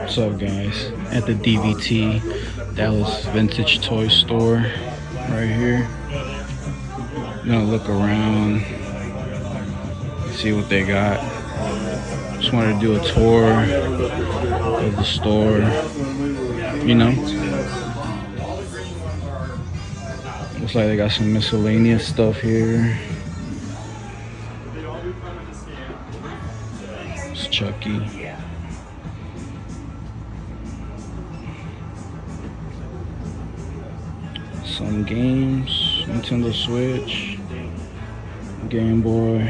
What's up, guys? At the DVT, Dallas Vintage Toy Store, right here. Gonna look around, see what they got. Just wanted to do a tour of the store, you know. Looks like they got some miscellaneous stuff here. It's Chucky. Some games, Nintendo Switch, Game Boy,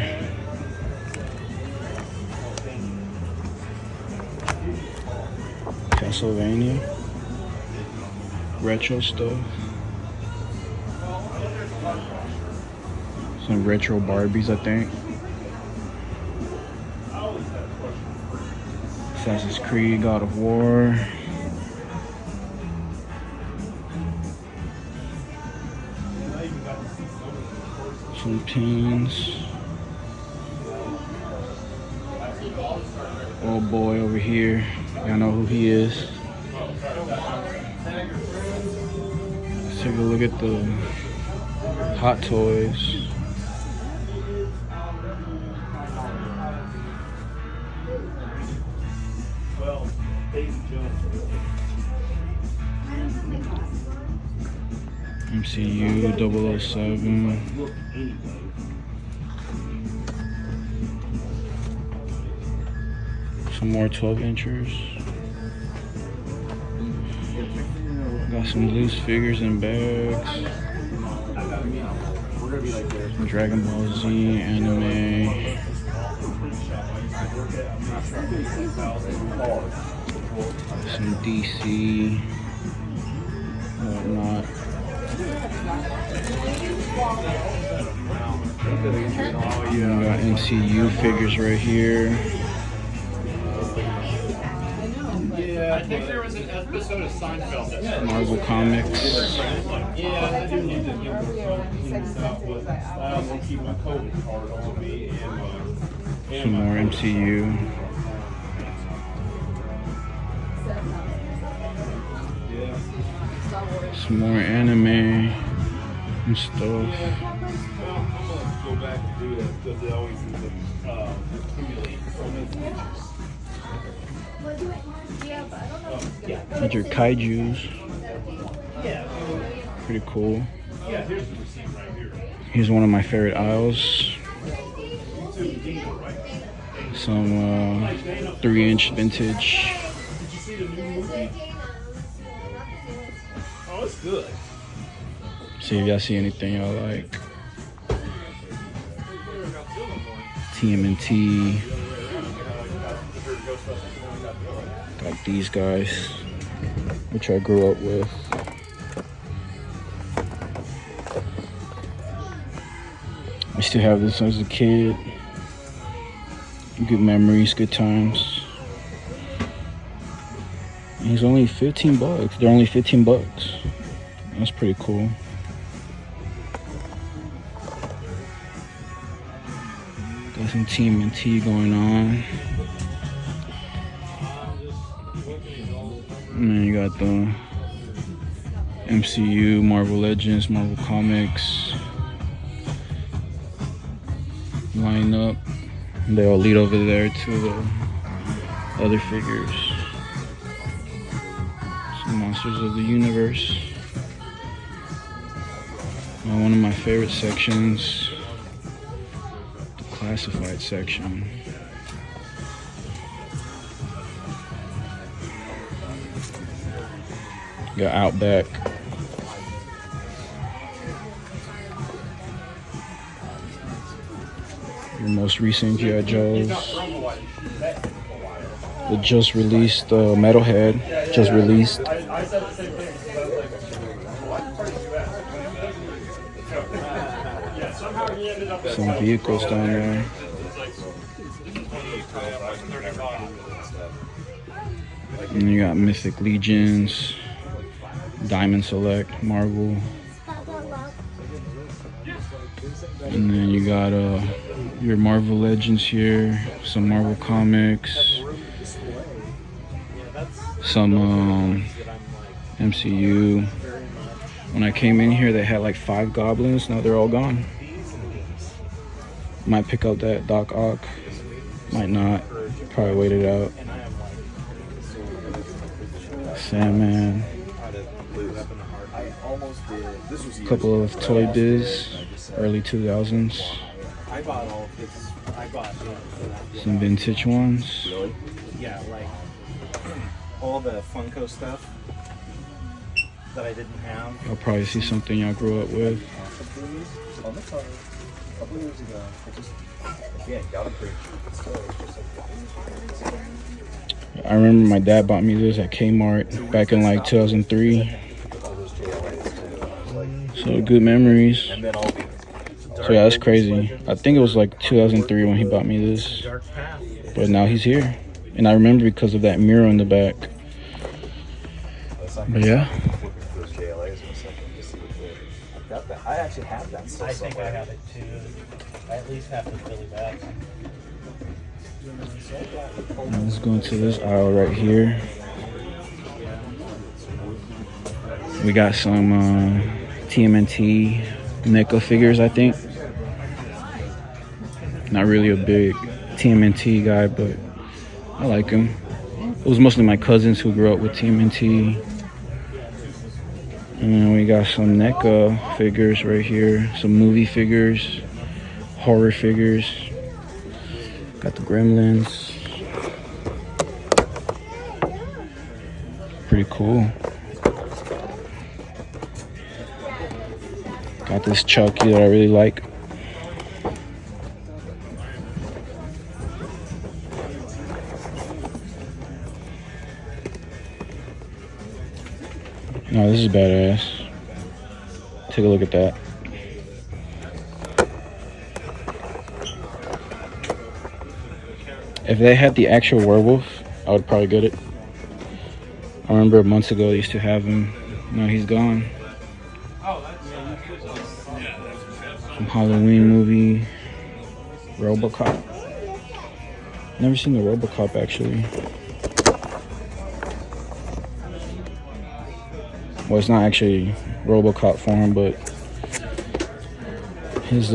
Castlevania, retro stuff, some retro Barbies, I think, Assassin's Creed, God of War. Some pins. Old boy over here. Y'all know who he is. Let's take a look at the Hot Toys. MCU 007. Some more 12-inchers. Got some loose figures and bags. Dragon Ball Z, anime. Some DC. Whatnot. We got MCU figures right here. I think there was an episode of Seinfeld that Marvel Comics. yeah, I do need to give I keep my COVID card on me and Some more MCU. Some more anime and stuff. go back and do that because they always use them accumulate These are kaijus. Pretty cool. Yeah, here's the receipt right here. Here's one of my favorite aisles. Some 3-inch vintage. Did you see the new movie? Oh, it's good. See if y'all see anything y'all like. TMNT. Got these guys, which I grew up with. I used to have this as a kid. Good memories, good times. And he's only 15 bucks. They're only 15 bucks. That's pretty cool. Got some TMNT going on. And then you got the MCU, Marvel Legends, Marvel Comics line up. They all lead over there to the other figures. Some Monsters of the Universe. One of my favorite sections, the classified section. Got Outback. Your most recent G.I. Joes. The just released Metalhead. Just released. Some vehicles down there. And you got Mythic Legions, Diamond Select, Marvel. And then you got your Marvel Legends here, some Marvel Comics. Yeah, that's some MCU. When I came in here, they had like 5 goblins. Now they're all gone. Might pick up that Doc Ock. Might not. Probably wait it out. Sandman. A couple of Toy Biz, early 2000s. Some vintage ones. Yeah, like all the Funko stuff that I didn't have. I'll probably see something y'all grew up with. I remember my dad bought me this at Kmart back in like 2003. So good memories. So yeah, that's crazy. I think it was like 2003 when he bought me this. But now he's here. And I remember because of that mirror in the back. But yeah. I actually have that still. I think I have it too. I at least have the Billy Bats. Let's go into this aisle right here. We got some TMNT NECA figures, I think. Not really a big TMNT guy, but I like them. It was mostly my cousins who grew up with TMNT. And then we got some NECA figures right here. Some movie figures, horror figures. Got the Gremlins. Pretty cool. Got this Chucky that I really like. No, this is badass. Take a look at that. If they had the actual werewolf, I would probably get it. I remember months ago they used to have him. No, he's gone. Some Halloween movie. RoboCop. Never seen the RoboCop actually. Well, it's not actually RoboCop form, but his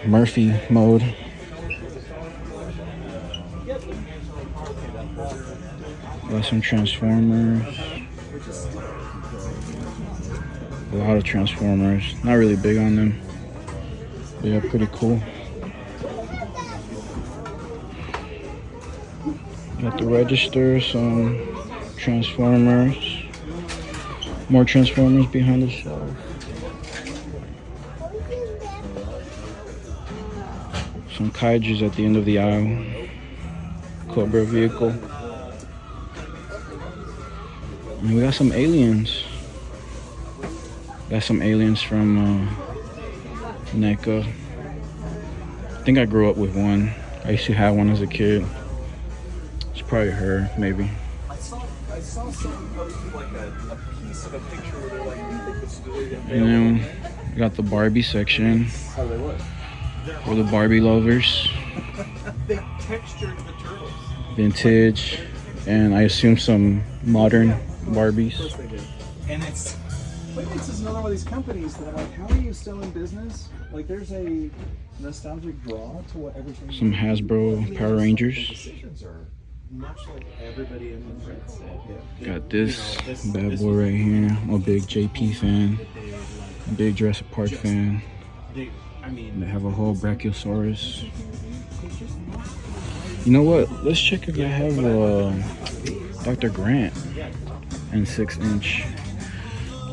Murphy mode. Got some Transformers. A lot of Transformers. Not really big on them. But yeah, pretty cool. Got the register, some Transformers. More Transformers behind the shelf. Some Kaijus at the end of the aisle. Cobra vehicle. And we got some aliens. Got some aliens from NECA. I think I grew up with one. I used to have one as a kid. It's probably her, maybe. I saw some like a piece of a picture where they're like, And then we got the Barbie section. how they look. For the Barbie lovers. They textured the turtles. Vintage. And I assume some modern Barbies. And it's this is another one of these companies that I'm like, how are you still in business? Like, there's a nostalgic draw to what everything. Some Hasbro Power Rangers. Decisions are much like everybody in the print said. Got this bad boy right here. I'm a big JP fan. A big Jurassic Park fan. They have a whole Brachiosaurus. You know what? Let's check if they have Dr. Grant and 6-inch.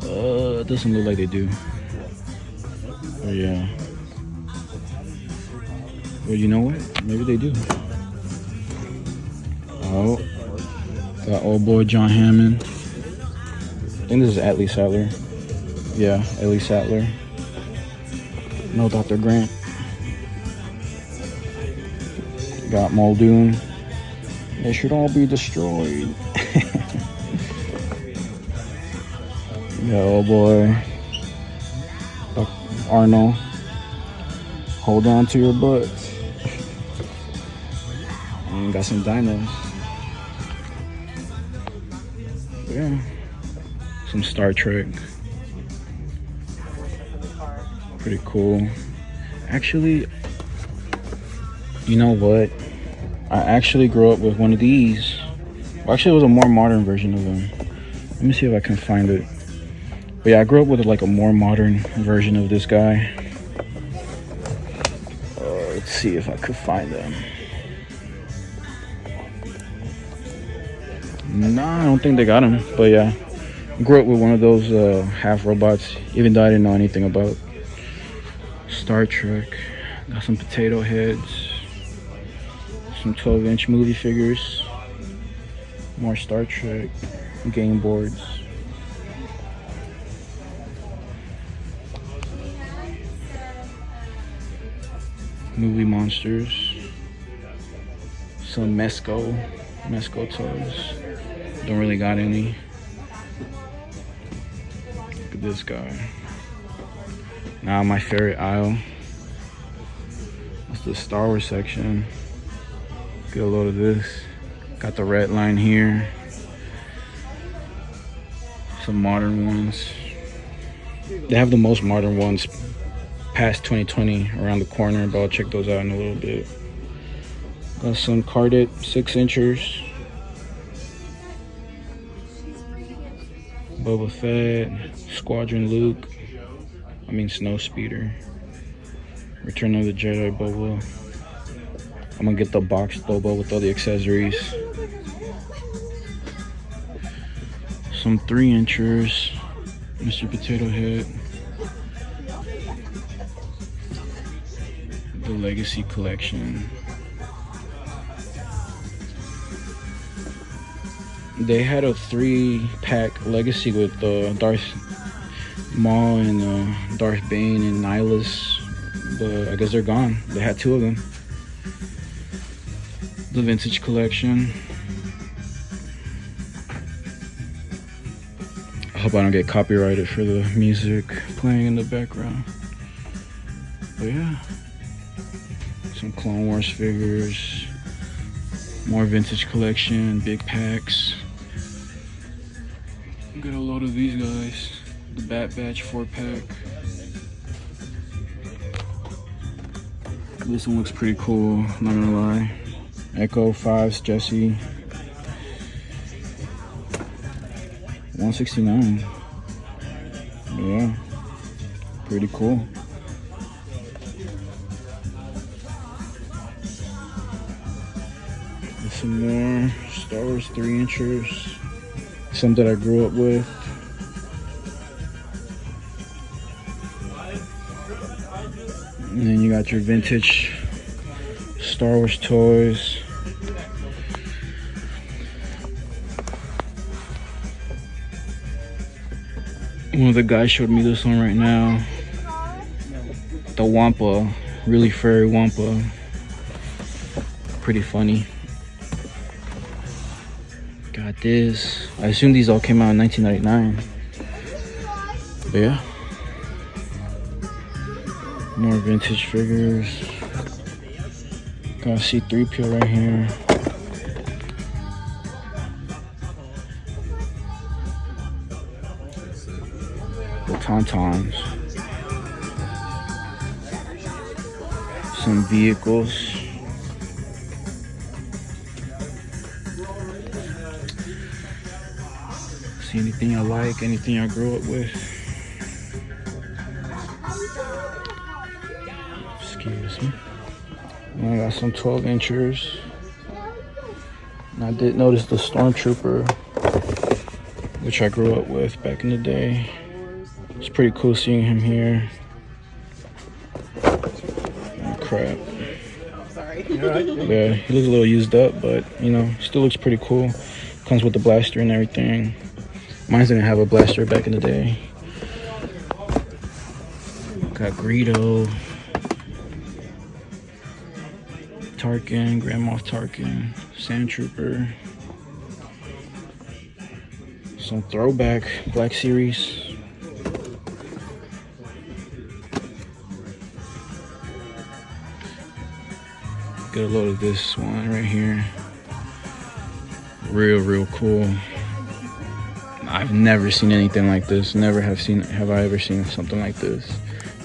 It doesn't look like they do. Oh yeah. Well, you know what? Maybe they do. Oh, got old boy John Hammond. I think this is Atlee Sattler. Yeah, Atlee Sattler. No Dr. Grant. Got Muldoon. They should all be destroyed. Yeah, oh boy. Arnold. Hold on to your butts. And got some dinos. yeah, some Star Trek. Pretty cool. Actually, you know what? I actually grew up with one of these. Well, actually, it was a more modern version of them. Let me see if I can find it. But yeah, I grew up with like a more modern version of this guy. Let's see if I could find them. Nah, I don't think they got him. But yeah, I grew up with one of those half robots, even though I didn't know anything about Star Trek. Got some potato heads, some 12-inch movie figures, more Star Trek, game boards. Movie monsters, some Mesco toys. Don't really got any. Look at this guy. Now my favorite aisle. That's the Star Wars section. Get a load of this. Got the red line here. Some modern ones. They have the most modern ones past 2020 around the corner, but I'll check those out in a little bit. Got some carded 6-inchers. Boba Fett, Squadron Luke, Snowspeeder, Return of the Jedi Boba. I'm gonna get the boxed Boba with all the accessories. Some 3-inchers, Mr. Potato Head. The Legacy Collection. They had a 3-pack Legacy with Darth Maul and Darth Bane and Nihilus, but I guess they're gone. They had 2 of them. The Vintage Collection. I hope I don't get copyrighted for the music playing in the background. But yeah, some Clone Wars figures, more Vintage Collection, big packs. Get a load of these guys. The Bat Batch 4-pack. This one looks pretty cool, not gonna lie. Echo 5's Jesse. 169. Yeah, pretty cool. And some more Star Wars 3-inchers. Some that I grew up with. And then you got your vintage Star Wars toys. One of the guys showed me this one right now. The Wampa, really furry Wampa. Pretty funny. Got this. I assume these all came out in 1999. But yeah. More vintage figures. Got C-3PO right here. The Tauntauns. Some vehicles. See anything I like, anything I grew up with. Excuse me. And I got some 12-inchers. And I did notice the Stormtrooper, which I grew up with back in the day. It's pretty cool seeing him here. Oh, crap. Sorry. Yeah, he looks a little used up, but you know, still looks pretty cool. Comes with the blaster and everything. Mine didn't have a blaster back in the day. Got Greedo, Tarkin, Grand Moff Tarkin, Sand Trooper. Some throwback Black Series. Get a load of this one right here. Real cool. I've never seen anything like this. Never have I ever seen something like this.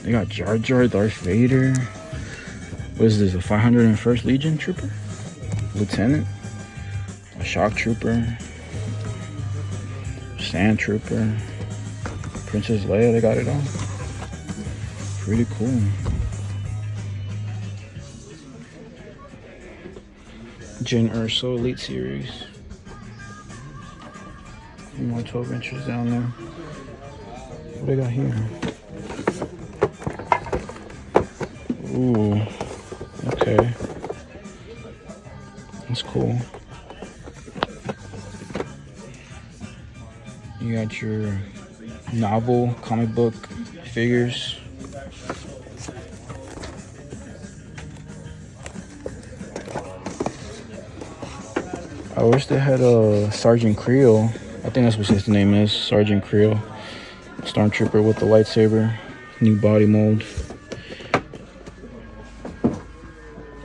They got Jar Jar, Darth Vader. What is this, a 501st Legion trooper? Lieutenant? A shock trooper? Sand trooper? Princess Leia, they got it all. Pretty cool. Jyn Erso Elite Series. More 12 inches down there. What do they got here? Ooh, okay. That's cool. You got your novel comic book figures. I wish they had a Sergeant Creel. I think that's what his name is, Sergeant Creel. Stormtrooper with the lightsaber. New body mold.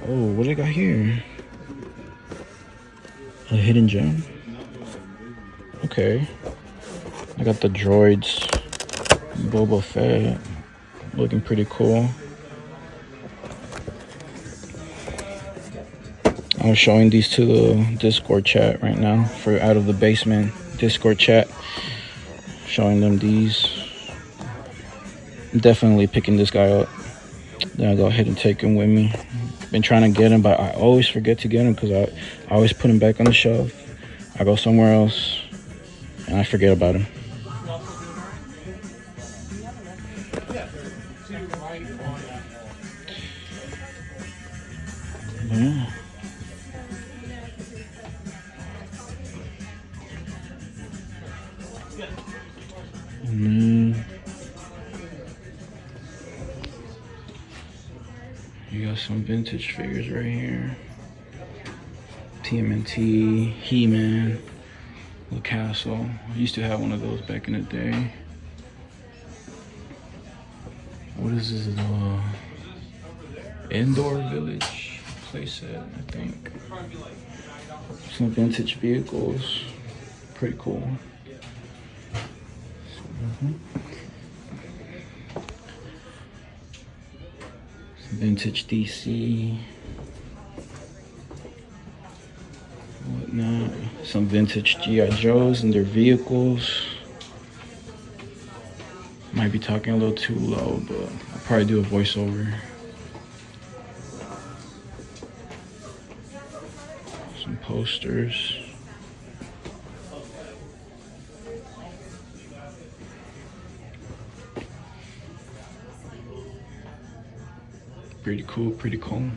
Oh, what do they got here? A hidden gem? Okay. I got the droids. Boba Fett. Looking pretty cool. I'm showing these to the Discord chat right now for Out of the Basement Discord chat. Showing them these. I'm definitely picking this guy up. Then I'll go ahead and take him with me. Been trying to get him, but I always forget to get him because I always put him back on the shelf. I go somewhere else and I forget about him. Yeah. You got some vintage figures right here. TMNT, He-Man, the Castle. I used to have one of those back in the day. What is this? Indoor Village playset, I think. Some vintage vehicles. Pretty cool. Some vintage DC. Whatnot. Some vintage G.I. Joes and their vehicles. Might be talking a little too low, but I'll probably do a voiceover. Some posters. Pretty cool, pretty cool.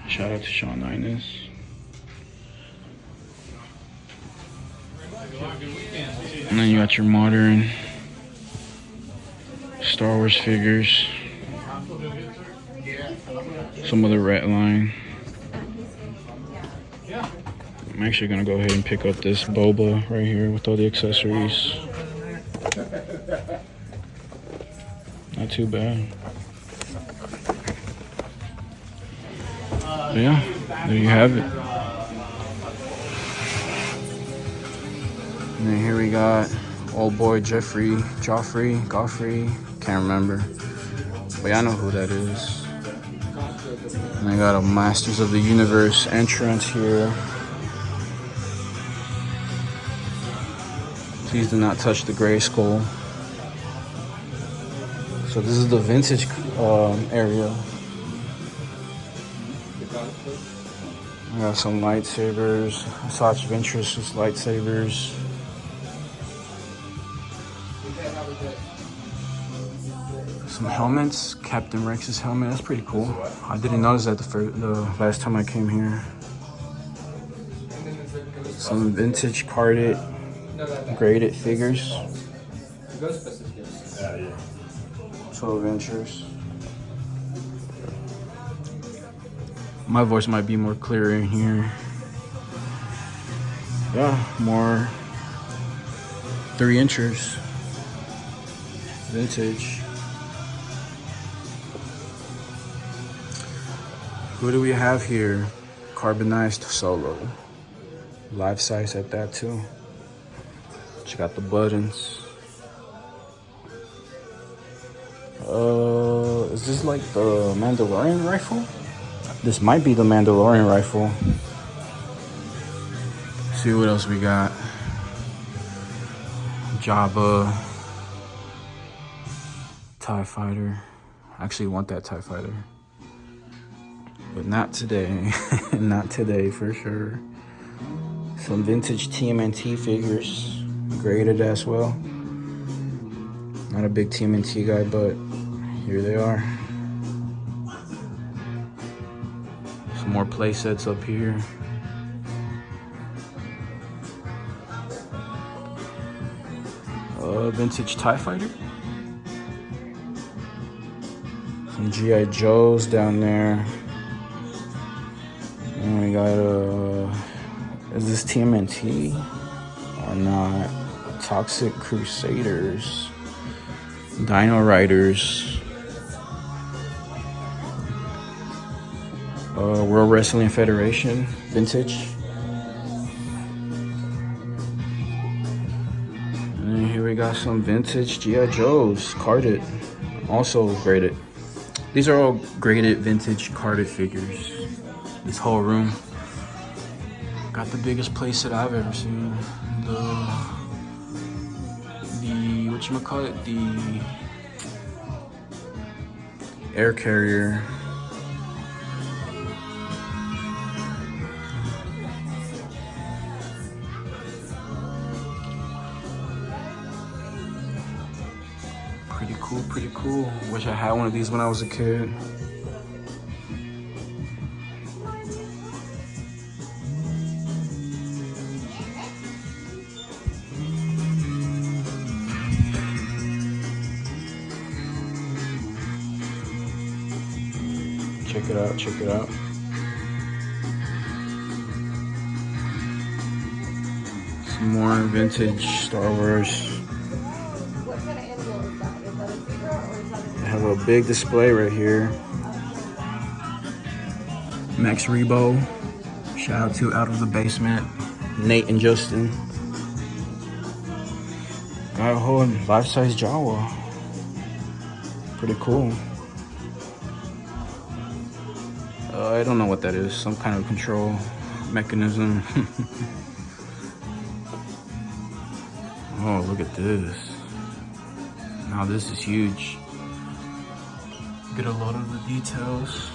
Shout out to Sean Inez. And then you got your modern Star Wars figures. Some of the red line. I'm actually gonna go ahead and pick up this boba right here with all the accessories. Not too bad. But yeah, there you have it. And then here we got old boy Joffrey, can't remember. But y'all know who that is. And I got a Masters of the Universe entrance here. Please do not touch the gray skull. So this is the vintage area. I got some lightsabers, such Ventress's lightsabers. Some helmets, Captain Rex's helmet, that's pretty cool. I didn't notice that the last time I came here. Some vintage carded, graded figures. 12 inches. My voice might be more clear in here. Yeah, more 3 inches. vintage. Who do we have here? Carbonized Solo. Life size at that too. Check out the buttons. Is this like the Mandalorian rifle? This might be the Mandalorian rifle. See what else we got. Jabba. TIE Fighter. I actually want that TIE Fighter. But not today. Not today for sure. Some vintage TMNT figures. Graded as well. Not a big TMNT guy, but here they are. Some more play sets up here. Vintage TIE Fighter. Some G.I. Joes down there. And we got is this TMNT or not? Toxic Crusaders. Dino Riders. World Wrestling Federation. Vintage. And here we got some vintage G.I. Joes. Carded. Also graded. These are all graded vintage carded figures. This whole room. Got the biggest playset I've ever seen. The whatchamacallit? The air carrier. Pretty cool, pretty cool. Wish I had one of these when I was a kid. Check it out, check it out. Some more vintage Star Wars. I have a big display right here. Max Rebo. Shout out to Out of the Basement. Nate and Justin. Got a whole life-size Jawa. Pretty cool. I don't know what that is. Some kind of control mechanism. Oh, look at this. Now this is huge. Get a lot of the details.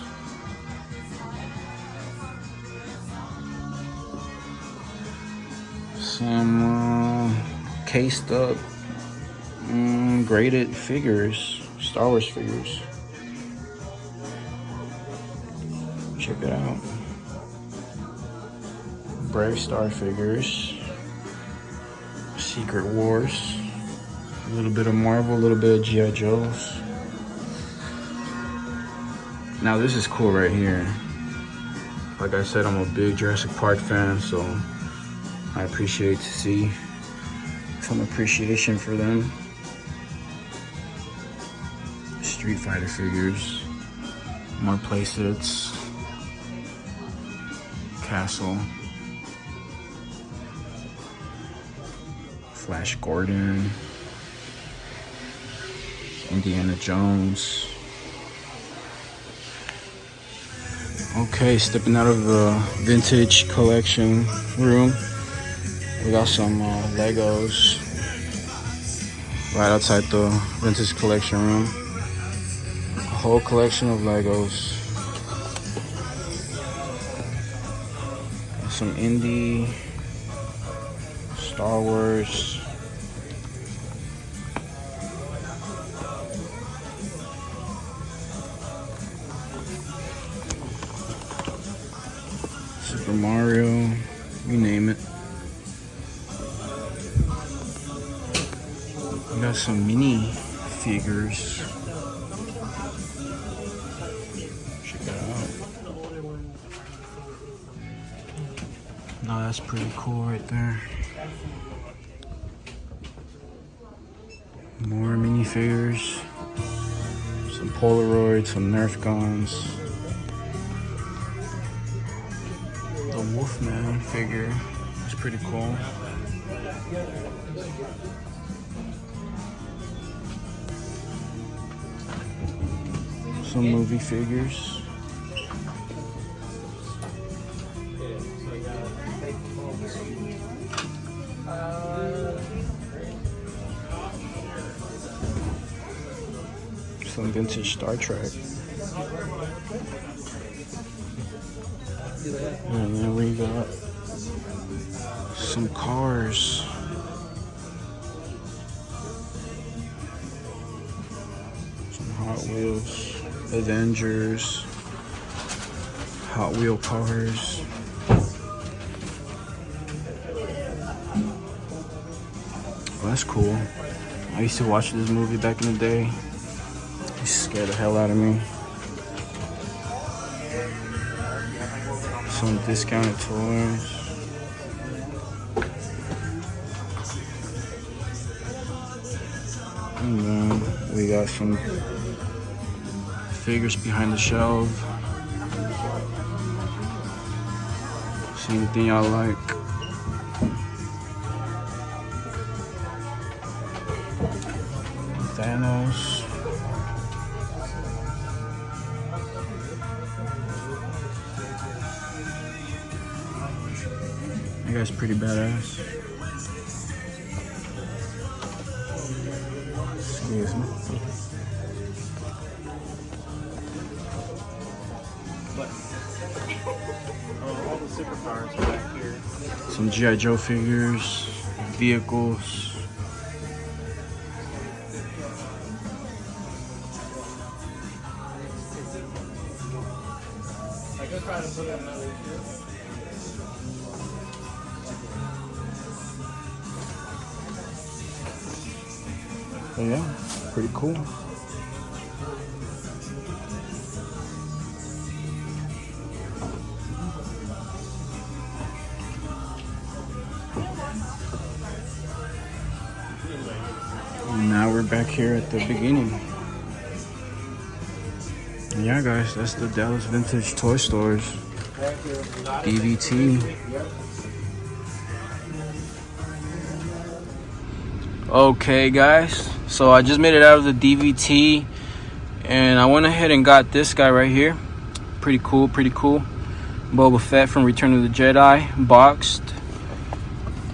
Some cased up, graded figures. Star Wars figures. Check it out. Brave Star figures. Secret Wars. A little bit of Marvel, a little bit of G.I. Joes. Now this is cool right here. Like I said, I'm a big Jurassic Park fan, so I appreciate to see some appreciation for them. Street Fighter figures. More playsets. Castle. Flash Gordon. Indiana Jones. Okay, stepping out of the vintage collection room. We got some Legos right outside the vintage collection room. A whole collection of Legos. Some indie, Star Wars. Super Mario, you name it. We got some mini figures. Check it out. No, that's pretty cool right there. More mini figures, some Polaroids, some Nerf guns, the Wolfman figure. It's pretty cool. Some movie figures. Some vintage Star Trek. And then we got some cars. Some Hot Wheels, Avengers, Hot Wheel cars. Well, that's cool. I used to watch this movie back in the day. It scared the hell out of me. Some discounted toys. And then we got some figures behind the shelf. See anything y'all like? Thanos. That guy's pretty badass. Excuse me. All the supercars are back here. Some G.I. Joe figures, vehicles. I go try to put it another here. But yeah, pretty cool. And now we're back here at the beginning. And yeah, guys, that's the Dallas Vintage Toy Stores DVT. Okay, guys, so I just made it out of the DVT, and I went ahead and got this guy right here. Pretty cool, pretty cool. Boba Fett from Return of the Jedi, boxed.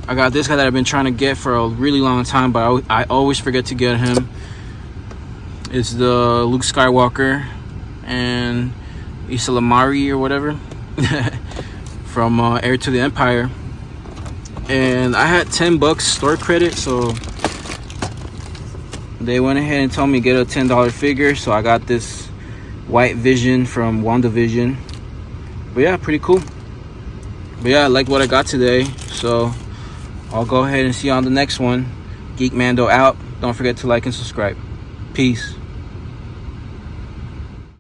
I got this guy that I've been trying to get for a really long time, but I always forget to get him. It's the Luke Skywalker and Issa Lamari or whatever from Heir to the Empire. And I had $10 store credit, so they went ahead and told me get a $10 figure. So I got this White Vision from WandaVision. But yeah, pretty cool. But yeah, I like what I got today, so I'll go ahead and see you on the next one. Geek Mando out. Don't forget to like and subscribe. Peace.